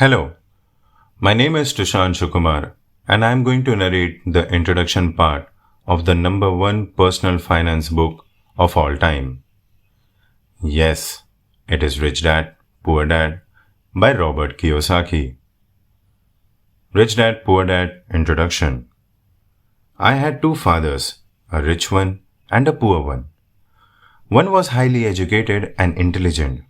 Hello, my name is Tusharanshu Kumar, and I am going to narrate the introduction part of the number one personal finance book of all time. Yes, it is Rich Dad, Poor Dad by Robert Kiyosaki. Rich Dad, Poor Dad Introduction. I had two fathers, a rich one and a poor one. One was highly educated and intelligent.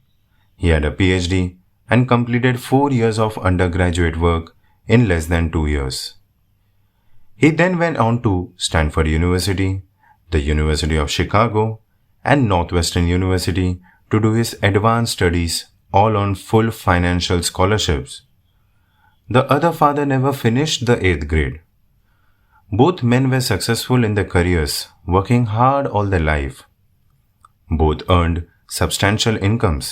He had a PhD and completed 4 years of undergraduate work in less than 2 years. He then went on to Stanford University, the University of Chicago, and Northwestern University to do his advanced studies, all on full financial scholarships. The other father never finished the 8th grade. Both men were successful in their careers, working hard all their life. Both earned substantial incomes.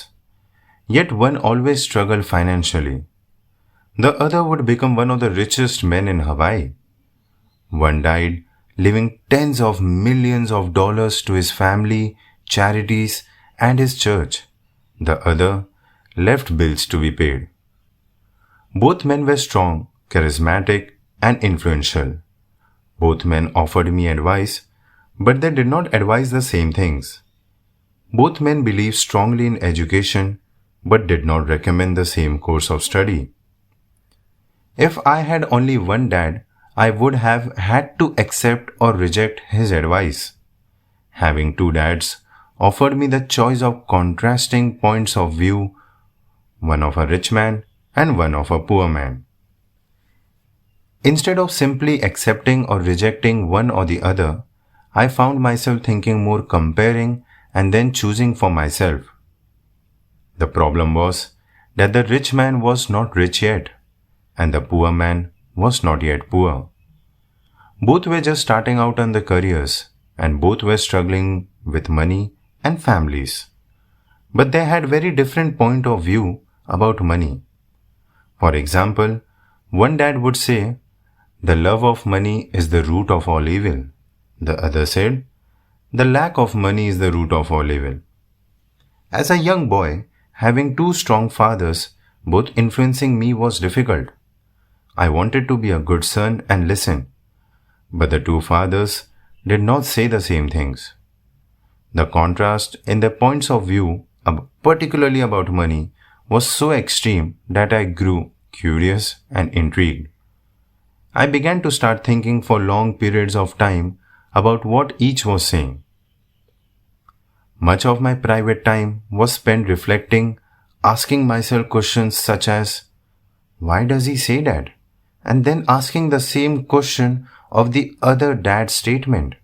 Yet one always struggled financially. The other would become one of the richest men in Hawaii. One died, leaving tens of millions of dollars to his family, charities, and his church. The other left bills to be paid. Both men were strong, charismatic, and influential. Both men offered me advice, but they did not advise the same things. Both men believed strongly in education, but did not recommend the same course of study. If I had only one dad, I would have had to accept or reject his advice. Having two dads offered me the choice of contrasting points of view, one of a rich man and one of a poor man. Instead of simply accepting or rejecting one or the other, I found myself thinking more, comparing, and then choosing for myself. The problem was that the rich man was not rich yet, and the poor man was not yet poor. Both were just starting out on their careers, and both were struggling with money and families. But they had very different point of view about money. For example, one dad would say, "The love of money is the root of all evil." The other said, "The lack of money is the root of all evil." As a young boy, having two strong fathers, both influencing me, was difficult. I wanted to be a good son and listen, but the two fathers did not say the same things. The contrast in their points of view, particularly about money, was so extreme that I grew curious and intrigued. I began to start thinking for long periods of time about what each was saying. Much of my private time was spent reflecting, asking myself questions such as, why does he say that? And then asking the same question of the other dad's statement.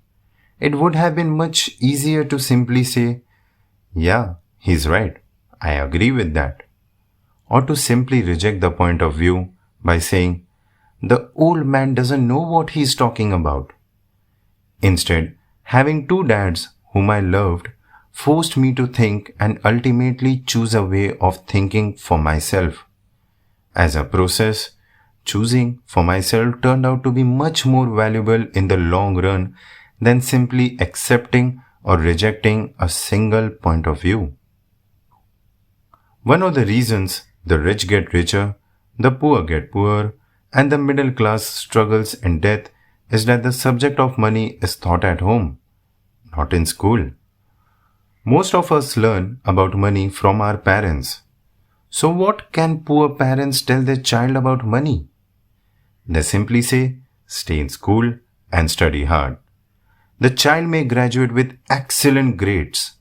It would have been much easier to simply say, yeah, he's right, I agree with that. Or to simply reject the point of view by saying, the old man doesn't know what he's talking about. Instead, having two dads whom I loved forced me to think and ultimately choose a way of thinking for myself. As a process, choosing for myself turned out to be much more valuable in the long run than simply accepting or rejecting a single point of view. One of the reasons the rich get richer, the poor get poorer, and the middle class struggles in death is that the subject of money is taught at home, not in school. Most of us learn about money from our parents. So what can poor parents tell their child about money? They simply say, stay in school and study hard. The child may graduate with excellent grades,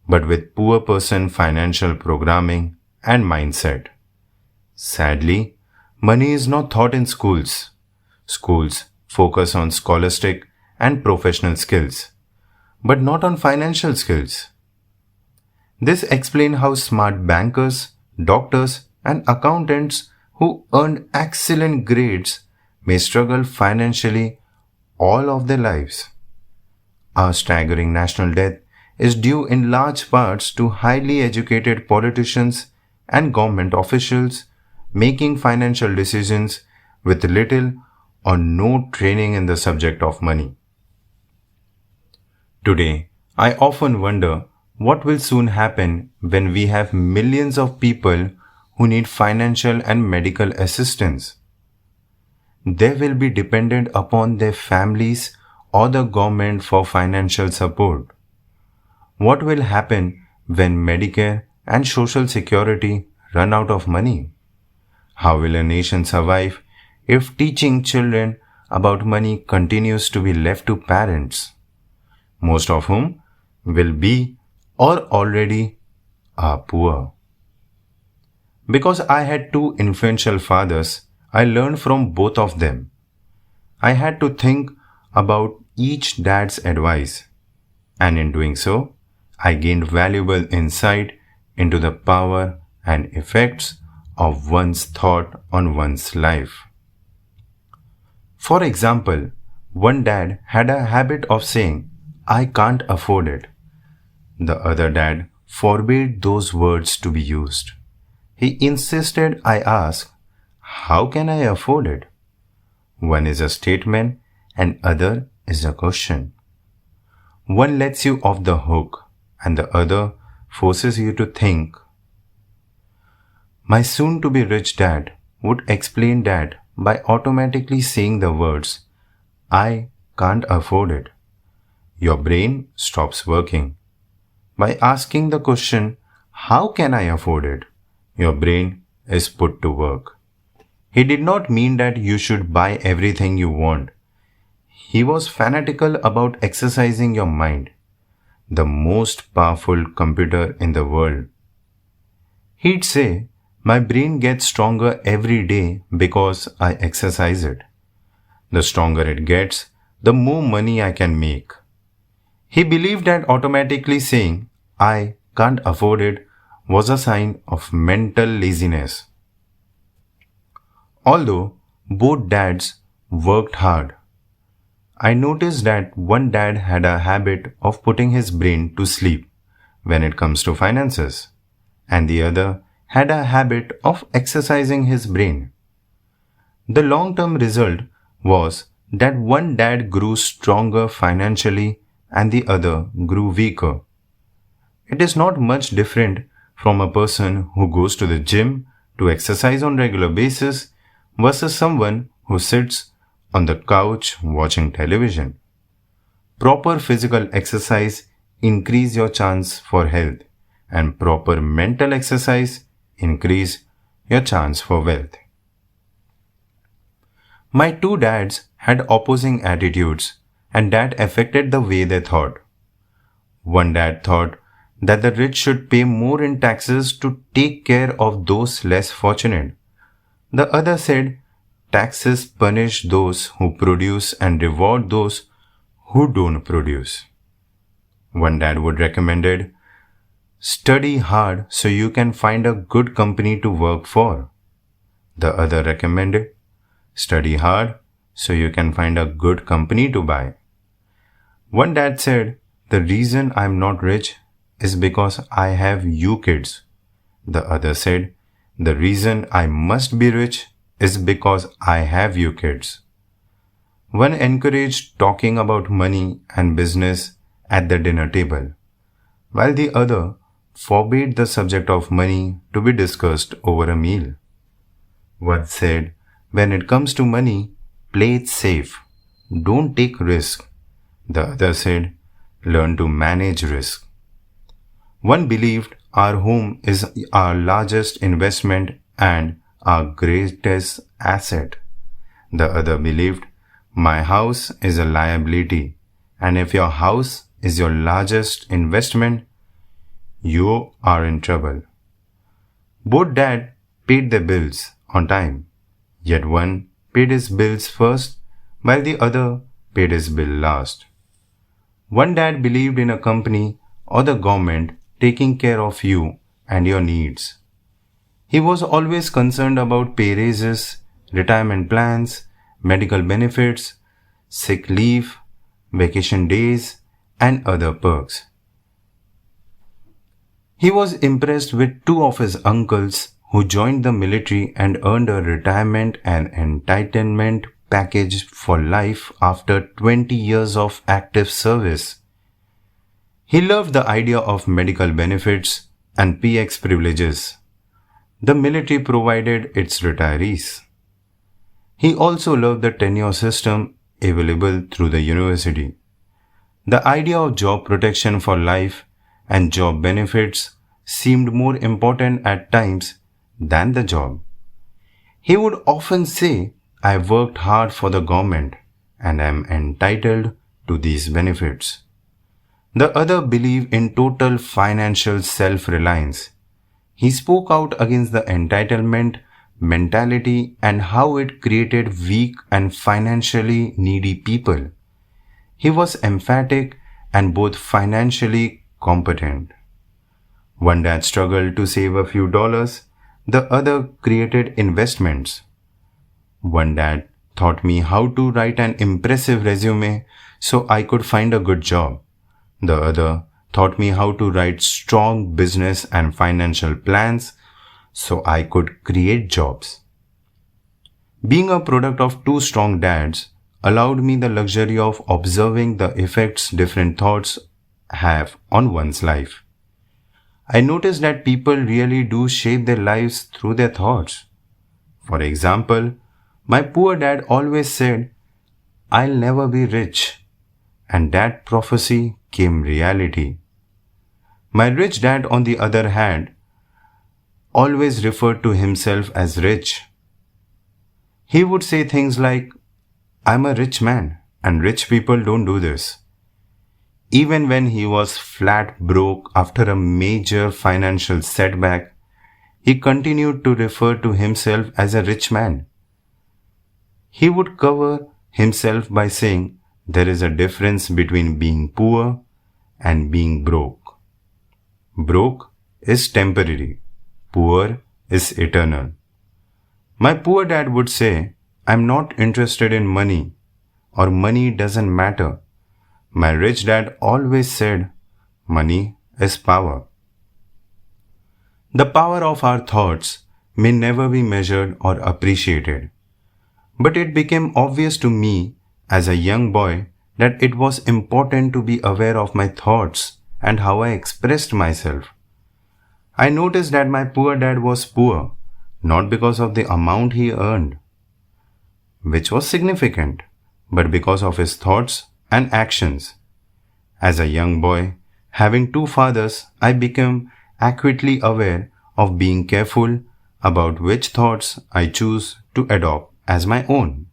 but with poor person financial programming and mindset. Sadly, money is not taught in schools. Schools focus on scholastic and professional skills, but not on financial skills. This explains how smart bankers, doctors, and accountants who earned excellent grades may struggle financially all of their lives. Our staggering national debt is due in large parts to highly educated politicians and government officials making financial decisions with little or no training in the subject of money. Today, I often wonder what will soon happen when we have millions of people who need financial and medical assistance. They will be dependent upon their families or the government for financial support. What will happen when Medicare and Social Security run out of money? How will a nation survive if teaching children about money continues to be left to parents, most of whom will be or already are poor? Because I had two influential fathers, I learned from both of them. I had to think about each dad's advice, and in doing so, I gained valuable insight into the power and effects of one's thought on one's life. For example, one dad had a habit of saying, "I can't afford it." The other dad forbade those words to be used. He insisted I ask, "How can I afford it?" One is a statement and other is a question. One lets you off the hook and the other forces you to think. My soon-to-be rich dad would explain that by automatically saying the words, "I can't afford it." Your brain stops working. By asking the question, "How can I afford it?" your brain is put to work. He did not mean that you should buy everything you want. He was fanatical about exercising your mind, the most powerful computer in the world. He'd say, "My brain gets stronger every day because I exercise it. The stronger it gets, the more money I can make." He believed that automatically saying, "I can't afford it," was a sign of mental laziness. Although both dads worked hard, I noticed that one dad had a habit of putting his brain to sleep when it comes to finances, and the other had a habit of exercising his brain. The long-term result was that one dad grew stronger financially and the other grew weaker. It is not much different from a person who goes to the gym to exercise on regular basis versus someone who sits on the couch watching television. Proper physical exercise increase your chance for health, and proper mental exercise increase your chance for wealth. My two dads had opposing attitudes, and that affected the way they thought. One dad thought that the rich should pay more in taxes to take care of those less fortunate. The other said taxes punish those who produce and reward those who don't produce. One dad would recommended, "Study hard so you can find a good company to work for." The other recommended, "Study hard so you can find a good company to buy." One dad said, "The reason I'm not rich is because I have you kids." The other said, "The reason I must be rich is because I have you kids." One encouraged talking about money and business at the dinner table, while the other forbade the subject of money to be discussed over a meal. One said, "When it comes to money, play it safe. Don't take risk." The other said, "Learn to manage risk." One believed our home is our largest investment and our greatest asset. The other believed, "My house is a liability, and if your house is your largest investment, you are in trouble." Both dads paid their bills on time, yet one paid his bills first while the other paid his bill last. One dad believed in a company or the government taking care of you and your needs. He was always concerned about pay raises, retirement plans, medical benefits, sick leave, vacation days, and other perks. He was impressed with two of his uncles who joined the military and earned a retirement and entitlement package for life after 20 years of active service. He loved the idea of medical benefits and PX privileges. the military provided its retirees. He also loved the tenure system available through the university. The idea of job protection for life and job benefits seemed more important at times than the job. He would often say, I worked hard for the government and am entitled to these benefits. The other believed in total financial self-reliance. He spoke out against the entitlement mentality and how it created weak and financially needy people. He was emphatic and both financially competent. One dad struggled to save a few dollars, the other created investments. One dad taught me how to write an impressive resume so I could find a good job. The other taught me how to write strong business and financial plans so I could create jobs. Being a product of two strong dads allowed me the luxury of observing the effects different thoughts have on one's life. I noticed that people really do shape their lives through their thoughts. For example, my poor dad always said, I'll never be rich, and that prophecy came reality. My rich dad, on the other hand, always referred to himself as rich. He would say things like, I'm a rich man and rich people don't do this. Even when he was flat broke after a major financial setback, he continued to refer to himself as a rich man. He would cover himself by saying there is a difference between being poor and being broke. Broke is temporary. Poor is eternal. My poor dad would say, I'm not interested in money or money doesn't matter. My rich dad always said, money is power. The power of our thoughts may never be measured or appreciated. But it became obvious to me as a young boy that it was important to be aware of my thoughts and how I expressed myself. I noticed that my poor dad was poor, not because of the amount he earned, which was significant, but because of his thoughts and actions. As a young boy, having two fathers, I became acutely aware of being careful about which thoughts I choose to adopt as my own.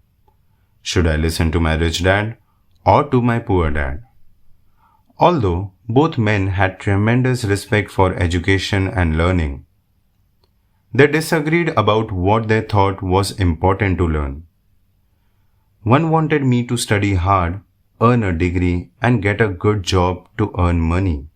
Should I listen to my rich dad or to my poor dad? Although both men had tremendous respect for education and learning, they disagreed about what they thought was important to learn. One wanted me to study hard, earn a degree, and get a good job to earn money.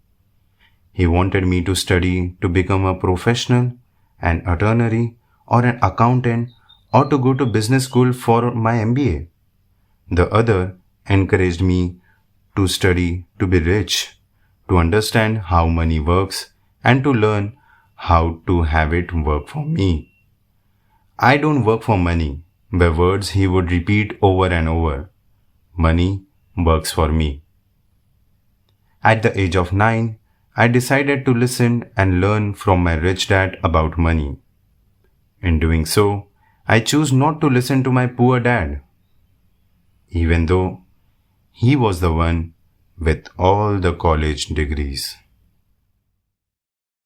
He wanted me to study to become a professional, an attorney, or an accountant, or to go to business school for my MBA. The other encouraged me to study to be rich, to understand how money works, and to learn how to have it work for me. I don't work for money, were words he would repeat over and over. Money works for me. At the age of 9, I decided to listen and learn from my rich dad about money. In doing so, I chose not to listen to my poor dad, even though he was the one with all the college degrees.